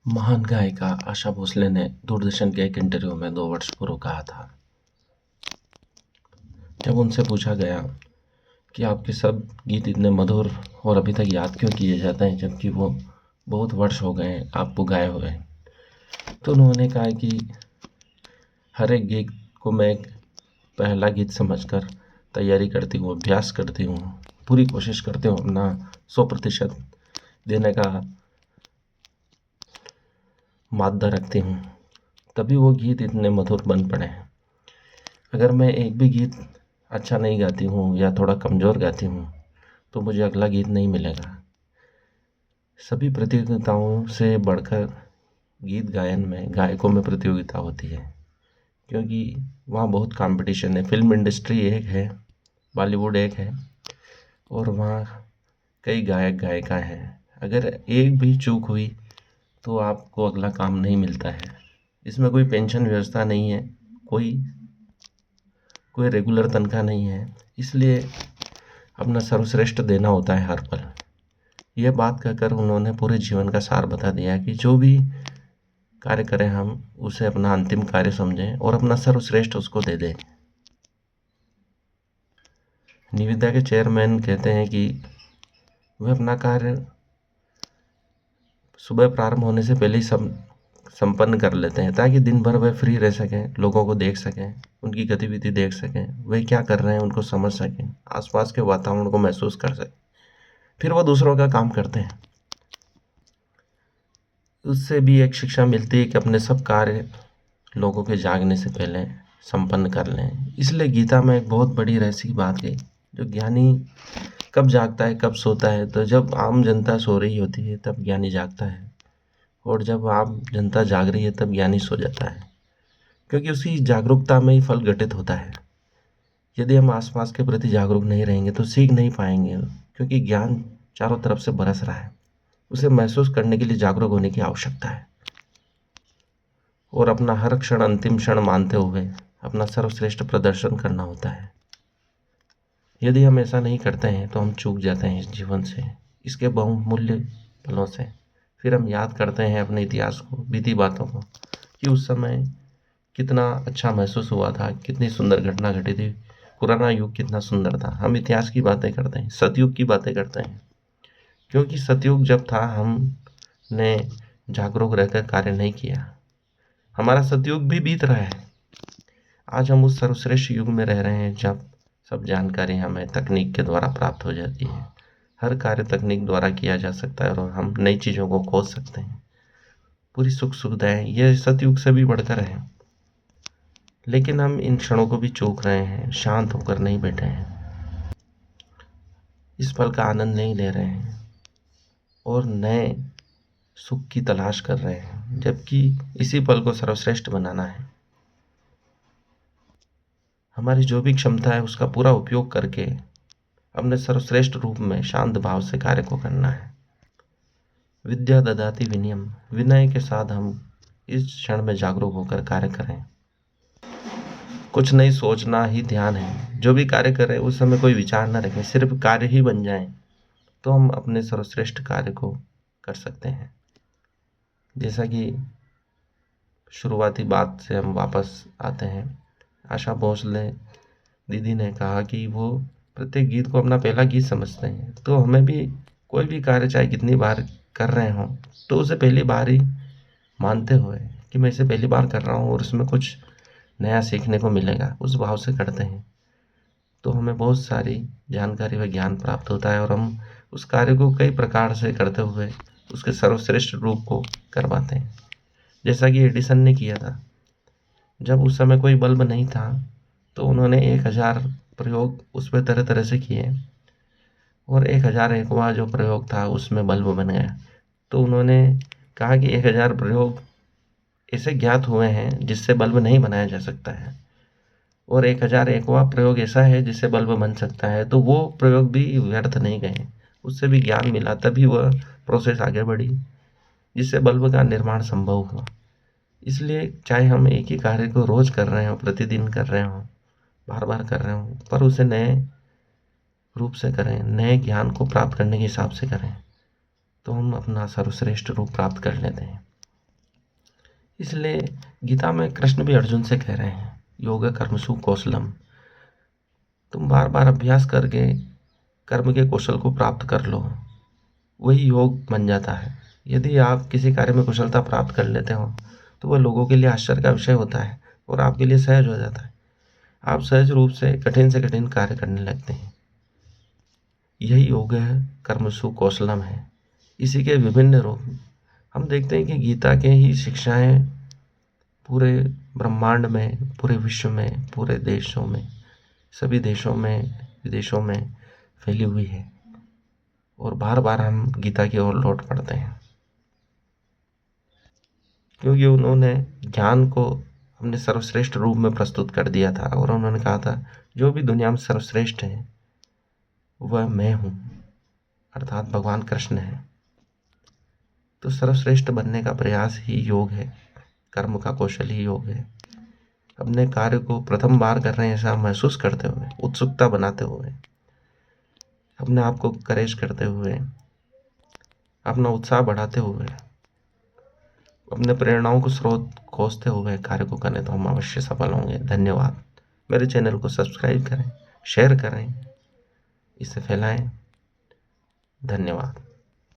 महान गायिका आशा भोसले ने दूरदर्शन के एक इंटरव्यू में 2 वर्ष पूर्व कहा था। जब उनसे पूछा गया कि आपके सब गीत इतने मधुर और अभी तक याद क्यों किए जाते हैं जबकि वो बहुत वर्ष हो गए हैं आपको गाए हुए, तो उन्होंने कहा कि हर एक गीत को मैं एक पहला गीत समझकर तैयारी करती हूँ, अभ्यास करती हूँ, पूरी कोशिश करती हूँ अपना 100% देने का मादा रखती हूँ, तभी वो गीत इतने मधुर बन पड़े हैं। अगर मैं एक भी गीत अच्छा नहीं गाती हूँ या थोड़ा कमज़ोर गाती हूँ तो मुझे अगला गीत नहीं मिलेगा। सभी प्रतियोगिताओं से बढ़कर गीत गायन में गायकों में प्रतियोगिता होती है, क्योंकि वहाँ बहुत कंपटीशन है। फिल्म इंडस्ट्री एक है, बॉलीवुड एक है और वहाँ कई गायक गायिका हैं। अगर एक भी चूक हुई तो आपको अगला काम नहीं मिलता है। इसमें कोई पेंशन व्यवस्था नहीं है, कोई रेगुलर तनख्वाह नहीं है, इसलिए अपना सर्वश्रेष्ठ देना होता है हर पल। यह बात कहकर उन्होंने पूरे जीवन का सार बता दिया कि जो भी कार्य करें हम उसे अपना अंतिम कार्य समझें और अपना सर्वश्रेष्ठ उसको दे दें। निविदा के चेयरमैन कहते हैं कि वे अपना कार्य सुबह प्रारंभ होने से पहले ही संपन्न कर लेते हैं ताकि दिन भर वे फ्री रह सकें, लोगों को देख सकें, उनकी गतिविधि देख सकें, वे क्या कर रहे हैं उनको समझ सकें, आसपास के वातावरण को महसूस कर सकें, फिर वो दूसरों का काम करते हैं। उससे भी एक शिक्षा मिलती है कि अपने सब कार्य लोगों के जागने से पहले संपन्न कर लें। इसलिए गीता में एक बहुत बड़ी रहस्य की बात कही, जो ज्ञानी कब जागता है कब सोता है, तो जब आम जनता सो रही होती है तब ज्ञानी जागता है और जब आम जनता जाग रही है तब ज्ञानी सो जाता है, क्योंकि उसकी जागरूकता में ही फल घटित होता है। यदि हम आसपास के प्रति जागरूक नहीं रहेंगे तो सीख नहीं पाएंगे, क्योंकि ज्ञान चारों तरफ से बरस रहा है। उसे महसूस करने के लिए जागरूक होने की आवश्यकता है और अपना हर क्षण अंतिम क्षण मानते हुए अपना सर्वश्रेष्ठ प्रदर्शन करना होता है। यदि हम ऐसा नहीं करते हैं तो हम चूक जाते हैं इस जीवन से, इसके बहुमूल्य पलों से। फिर हम याद करते हैं अपने इतिहास को, बीती बातों को, कि उस समय कितना अच्छा महसूस हुआ था, कितनी सुंदर घटना घटी थी, पुराना युग कितना सुंदर था। हम इतिहास की बातें करते हैं, सतयुग की बातें करते हैं, क्योंकि सतयुग जब था हमने जागरूक रहकर कार्य नहीं किया। हमारा सतयुग भी बीत रहा है। आज हम उस सर्वश्रेष्ठ युग में रह रहे हैं जब सब जानकारी हमें तकनीक के द्वारा प्राप्त हो जाती है। हर कार्य तकनीक द्वारा किया जा सकता है और हम नई चीज़ों को खोज सकते हैं। पूरी सुख सुविधाएं ये सतयुग से भी बढ़कर है, लेकिन हम इन क्षणों को भी चूक रहे हैं, शांत होकर नहीं बैठे हैं, इस पल का आनंद नहीं ले रहे हैं और नए सुख की तलाश कर रहे हैं, जबकि इसी पल को सर्वश्रेष्ठ बनाना है। हमारी जो भी क्षमता है उसका पूरा उपयोग करके अपने सर्वश्रेष्ठ रूप में शांत भाव से कार्य को करना है। विद्या ददाति विनयम, विनय के साथ हम इस क्षण में जागरूक होकर कार्य करें। कुछ नहीं सोचना ही ध्यान है। जो भी कार्य करें उस समय कोई विचार न रखें, सिर्फ कार्य ही बन जाए तो हम अपने सर्वश्रेष्ठ कार्य को कर सकते हैं। जैसा कि शुरुआती बात से हम वापस आते हैं, आशा भोसले दीदी ने कहा कि वो प्रत्येक गीत को अपना पहला गीत समझते हैं। तो हमें भी कोई भी कार्य चाहे कितनी बार कर रहे हों तो उसे पहली बार ही मानते हुए कि मैं इसे पहली बार कर रहा हूँ और उसमें कुछ नया सीखने को मिलेगा, उस भाव से करते हैं तो हमें बहुत सारी जानकारी व ज्ञान प्राप्त होता है और हम उस कार्य को कई प्रकार से करते हुए उसके सर्वश्रेष्ठ रूप को कर पाते हैं। जैसा कि एडिसन ने किया था। जब उस समय कोई बल्ब नहीं था तो उन्होंने 1000 प्रयोग उस पर तरह तरह से किए और 1001वां जो प्रयोग था उसमें बल्ब बन गया। तो उन्होंने कहा कि 1000 प्रयोग ऐसे ज्ञात हुए हैं जिससे बल्ब नहीं बनाया जा सकता है और 1001वां प्रयोग ऐसा है जिससे बल्ब बन सकता है। तो वो प्रयोग भी व्यर्थ नहीं गए, उससे भी ज्ञान मिला, तभी वह प्रोसेस आगे बढ़ी जिससे बल्ब का निर्माण संभव हुआ। इसलिए चाहे हम एक ही कार्य को रोज कर रहे हों, प्रतिदिन कर रहे हों, बार बार कर रहे हों, पर उसे नए रूप से करें, नए ज्ञान को प्राप्त करने के हिसाब से करें, तो हम अपना सर्वश्रेष्ठ रूप प्राप्त कर लेते हैं। इसलिए गीता में कृष्ण भी अर्जुन से कह रहे हैं, योग कर्मसु कौशलम। तुम बार बार अभ्यास करके कर्म के कौशल को प्राप्त कर लो, वही योग बन जाता है। यदि आप किसी कार्य में कुशलता प्राप्त कर लेते हो तो वह लोगों के लिए आश्चर्य का विषय होता है और आपके लिए सहज हो जाता है। आप सहज रूप से कठिन कार्य करने लगते हैं। यही योग है, कर्मसु कौशलम है। इसी के विभिन्न रूप हम देखते हैं कि गीता के ही शिक्षाएं पूरे ब्रह्मांड में, पूरे विश्व में, पूरे देशों में, सभी देशों में, विदेशों में फैली हुई है और बार बार हम गीता की ओर लौट पड़ते हैं, क्योंकि उन्होंने ज्ञान को अपने सर्वश्रेष्ठ रूप में प्रस्तुत कर दिया था और उन्होंने कहा था जो भी दुनिया में सर्वश्रेष्ठ है वह मैं हूँ, अर्थात भगवान कृष्ण है। तो सर्वश्रेष्ठ बनने का प्रयास ही योग है, कर्म का कौशल ही योग है। अपने कार्य को प्रथम बार कर रहे हैं ऐसा महसूस करते हुए, उत्सुकता बनाते हुए, अपने आप को करेज करते हुए, अपना उत्साह बढ़ाते हुए, अपने प्रेरणाओं को स्रोत खोजते हुए कार्य को करें तो हम अवश्य सफल होंगे। धन्यवाद। मेरे चैनल को सब्सक्राइब करें, शेयर करें, इसे फैलाएं। धन्यवाद।